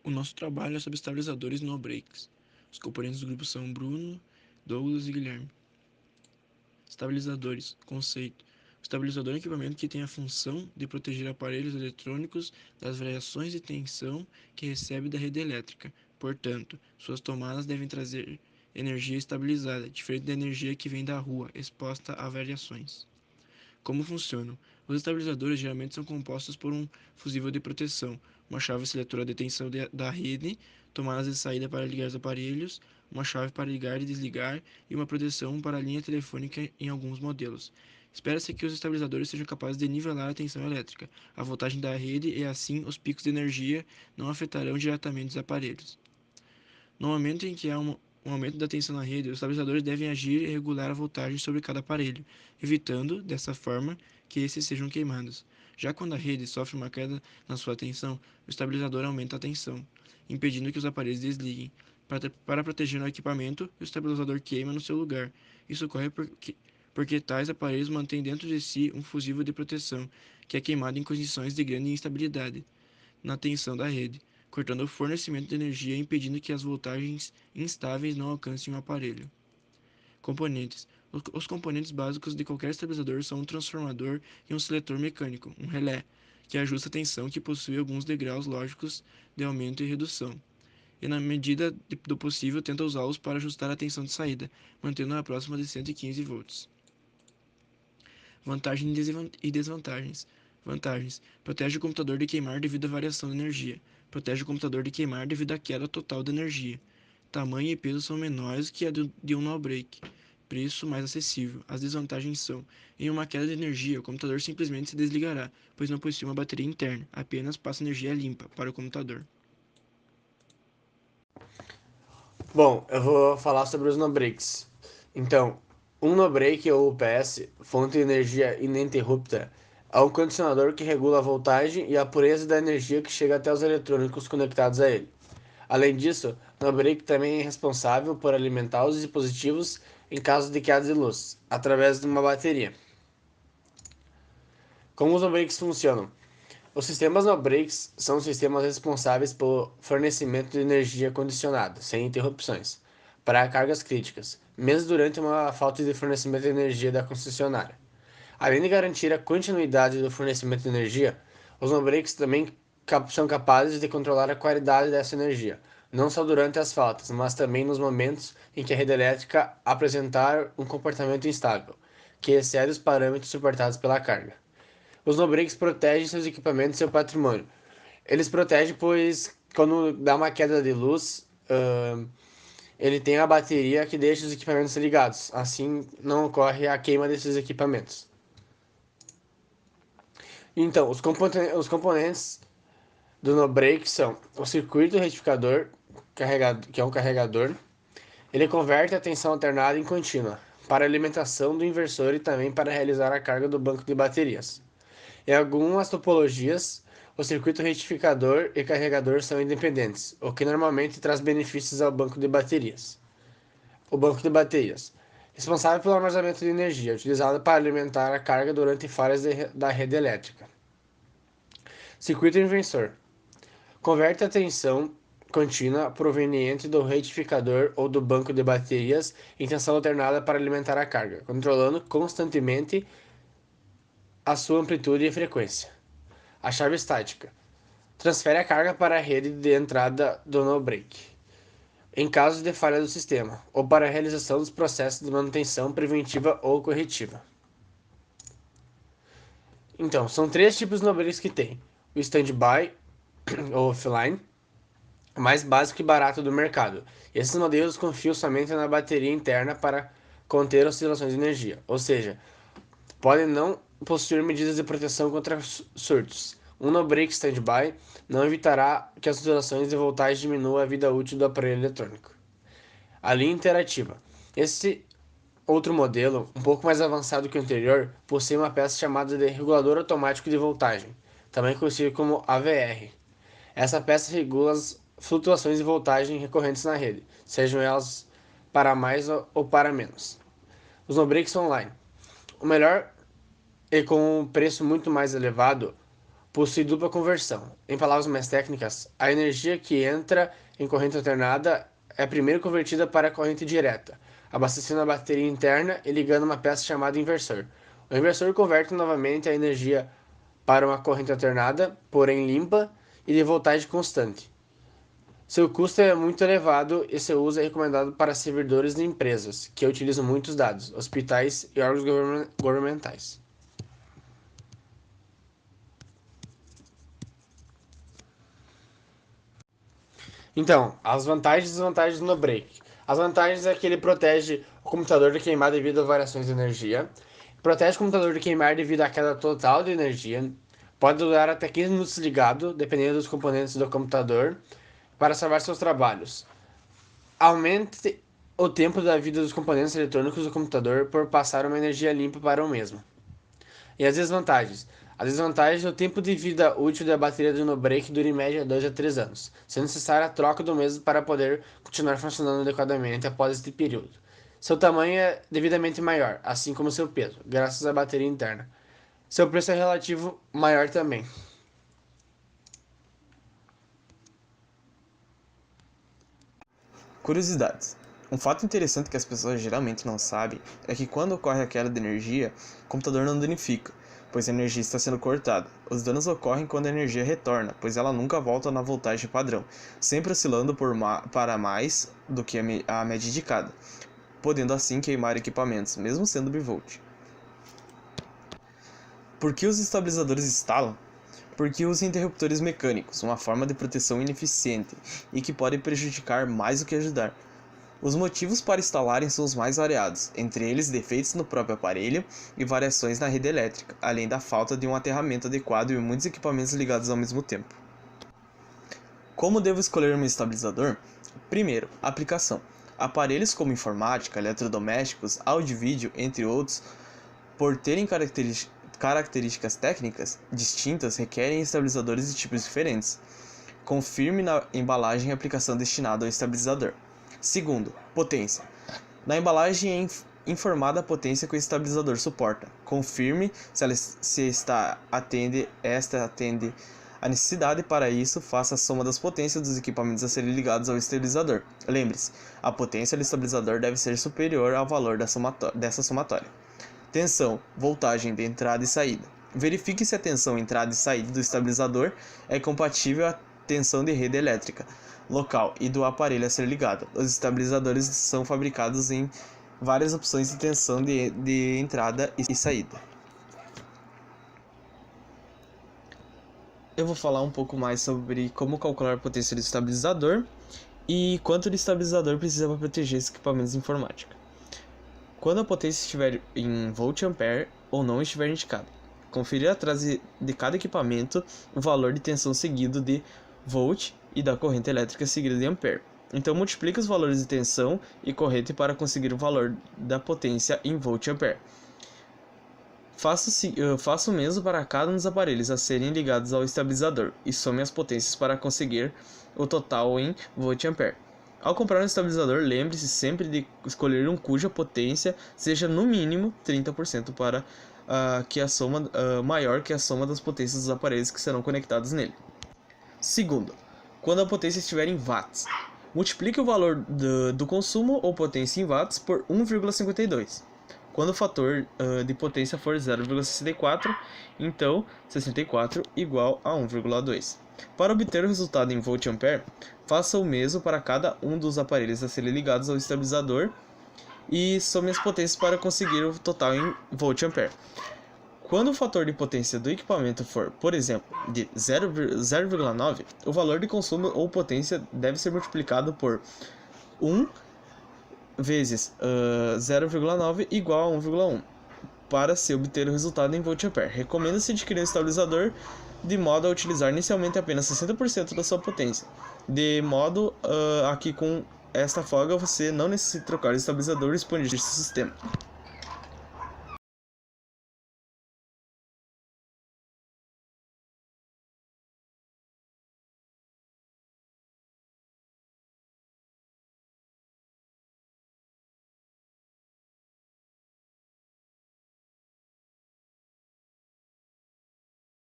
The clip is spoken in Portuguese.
O nosso trabalho é sobre estabilizadores no breaks. Os componentes do grupo são Bruno, Douglas e Guilherme. Estabilizadores. Conceito. O estabilizador é um equipamento que tem a função de proteger aparelhos eletrônicos das variações de tensão que recebe da rede elétrica. Portanto, suas tomadas devem trazer energia estabilizada, diferente da energia que vem da rua, exposta a variações. Como funcionam? Os estabilizadores geralmente são compostos por um fusível de proteção, uma chave seletora de tensão da rede, tomadas de saída para ligar os aparelhos, uma chave para ligar e desligar e uma proteção para a linha telefônica em alguns modelos. Espera-se que os estabilizadores sejam capazes de nivelar a tensão elétrica, a voltagem da rede e assim os picos de energia não afetarão diretamente os aparelhos. No momento em que há um aumento da tensão na rede, os estabilizadores devem agir e regular a voltagem sobre cada aparelho, evitando, dessa forma, que esses sejam queimados. Já quando a rede sofre uma queda na sua tensão, o estabilizador aumenta a tensão, impedindo que os aparelhos desliguem. Para proteger o equipamento, o estabilizador queima no seu lugar. Isso ocorre porque tais aparelhos mantêm dentro de si um fusível de proteção, que é queimado em condições de grande instabilidade na tensão da rede, cortando o fornecimento de energia e impedindo que as voltagens instáveis não alcancem o aparelho. Componentes. Os componentes básicos de qualquer estabilizador são um transformador e um seletor mecânico, um relé, que ajusta a tensão que possui alguns degraus lógicos de aumento e redução, e na medida do possível tenta usá-los para ajustar a tensão de saída, mantendo-a próxima de 115 volts. Vantagens e desvantagens. Vantagens. Protege o computador de queimar devido à variação de energia. Protege o computador de queimar devido à queda total de energia. Tamanho e peso são menores que a de um no-break. Preço mais acessível. As desvantagens são: em uma queda de energia, o computador simplesmente se desligará, pois não possui uma bateria interna, apenas passa energia limpa para o computador. Bom, eu vou falar sobre os no-breaks. Então, um no-break ou UPS, fonte de energia ininterrupta, é um condicionador que regula a voltagem e a pureza da energia que chega até os eletrônicos conectados a ele. Além disso, o no-break também é responsável por alimentar os dispositivos em caso de queda de luz, através de uma bateria. Como os no-breaks funcionam? Os sistemas no-breaks são sistemas responsáveis pelo fornecimento de energia condicionada, sem interrupções, para cargas críticas, mesmo durante uma falta de fornecimento de energia da concessionária. Além de garantir a continuidade do fornecimento de energia, os no-breaks também são capazes de controlar a qualidade dessa energia, não só durante as faltas, mas também nos momentos em que a rede elétrica apresentar um comportamento instável, que excede os parâmetros suportados pela carga. Os no-breaks protegem seus equipamentos e seu patrimônio. Eles protegem, pois quando dá uma queda de luz, ele tem a bateria que deixa os equipamentos ligados. Assim não ocorre a queima desses equipamentos. Então, os componentes do no-break são o circuito retificador, que é um carregador. Ele converte a tensão alternada em contínua, para alimentação do inversor e também para realizar a carga do banco de baterias. Em algumas topologias, o circuito retificador e carregador são independentes, o que normalmente traz benefícios ao banco de baterias. O banco de baterias, responsável pelo armazenamento de energia, utilizado para alimentar a carga durante falhas da rede elétrica. Circuito inversor, converte a tensão contínua proveniente do retificador ou do banco de baterias em tensão alternada para alimentar a carga, controlando constantemente a sua amplitude e frequência. A chave estática transfere a carga para a rede de entrada do no-break, em caso de falha do sistema, ou para a realização dos processos de manutenção preventiva ou corretiva. Então, são três tipos de no-breaks que tem: o standby, ou offline, mais básico e barato do mercado. Esses modelos confiam somente na bateria interna para conter oscilações de energia, ou seja, podem não possuir medidas de proteção contra surtos. Um no-break standby não evitará que as oscilações de voltagem diminuam a vida útil do aparelho eletrônico. A linha interativa. Esse outro modelo, um pouco mais avançado que o anterior, possui uma peça chamada de regulador automático de voltagem, também conhecido como AVR. Essa peça regula as flutuações de voltagem recorrentes na rede, sejam elas para mais ou para menos. Os no-breaks online. O melhor e com um preço muito mais elevado, possui dupla conversão. Em palavras mais técnicas, a energia que entra em corrente alternada é primeiro convertida para a corrente direta, abastecendo a bateria interna e ligando uma peça chamada inversor. O inversor converte novamente a energia para uma corrente alternada, porém limpa e de voltagem constante. Seu custo é muito elevado e seu uso é recomendado para servidores de empresas, que utilizam muitos dados, hospitais e órgãos governamentais. Então, as vantagens e desvantagens do no-break. As vantagens é que ele protege o computador de queimar devido a variações de energia, protege o computador de queimar devido à queda total de energia, pode durar até 15 minutos ligado, dependendo dos componentes do computador, para salvar seus trabalhos. Aumente o tempo da vida dos componentes eletrônicos do computador por passar uma energia limpa para o mesmo. E as desvantagens? A desvantagem é o tempo de vida útil da bateria do no-break dura em média 2 a 3 anos, sendo necessária a troca do mesmo para poder continuar funcionando adequadamente após este período. Seu tamanho é devidamente maior, assim como seu peso, graças à bateria interna. Seu preço é relativo maior também. Curiosidades. Um fato interessante que as pessoas geralmente não sabem é que quando ocorre a queda de energia, o computador não danifica, pois a energia está sendo cortada. Os danos ocorrem quando a energia retorna, pois ela nunca volta na voltagem padrão, sempre oscilando para mais do que a média indicada, podendo assim queimar equipamentos, mesmo sendo bivolt. Por que os estabilizadores estalam? Porque usam interruptores mecânicos, uma forma de proteção ineficiente e que pode prejudicar mais do que ajudar. Os motivos para instalarem são os mais variados, entre eles defeitos no próprio aparelho e variações na rede elétrica, além da falta de um aterramento adequado e muitos equipamentos ligados ao mesmo tempo. Como devo escolher um estabilizador? Primeiro, aplicação. Aparelhos como informática, eletrodomésticos, áudio e vídeo, entre outros, por terem características técnicas distintas, requerem estabilizadores de tipos diferentes. Confirme na embalagem a aplicação destinada ao estabilizador. Segundo, potência. Na embalagem é informada a potência que o estabilizador suporta. Confirme se esta atende a necessidade. Para isso, faça a soma das potências dos equipamentos a serem ligados ao estabilizador. Lembre-se, a potência do estabilizador deve ser superior ao valor dessa somatória. Tensão, voltagem de entrada e saída. Verifique se a tensão entrada e saída do estabilizador é compatível à tensão de rede elétrica local e do aparelho a ser ligado. Os estabilizadores são fabricados em várias opções de tensão de entrada e saída. Eu vou falar um pouco mais sobre como calcular a potência do estabilizador e quanto de estabilizador precisa para proteger esses equipamentos de informática. Quando a potência estiver em volt-ampere ou não estiver indicada, conferir atrás de cada equipamento o valor de tensão seguido de volt e da corrente elétrica seguida de ampere. Então multiplique os valores de tensão e corrente para conseguir o valor da potência em volt-ampere. Faça o mesmo para cada um dos aparelhos a serem ligados ao estabilizador e some as potências para conseguir o total em volt-ampere. Ao comprar um estabilizador, lembre-se sempre de escolher um cuja potência seja no mínimo 30% para que a soma maior que a soma das potências dos aparelhos que serão conectados nele. Segundo, quando a potência estiver em watts, multiplique o valor do consumo ou potência em watts por 1,52. Quando o fator de potência for 0,64, então 64 igual a 1,2. Para obter o resultado em volt-ampere, faça o mesmo para cada um dos aparelhos a serem ligados ao estabilizador e some as potências para conseguir o total em volt-ampere. Quando o fator de potência do equipamento for, por exemplo, de 0,9, o valor de consumo ou potência deve ser multiplicado por 1 vezes 0,9 igual a 1,1 para se obter o resultado em volt-ampere. Recomenda-se adquirir um estabilizador de modo a utilizar inicialmente apenas 60% da sua potência, de modo a que com esta folga você não necessite trocar o estabilizador disponível do sistema.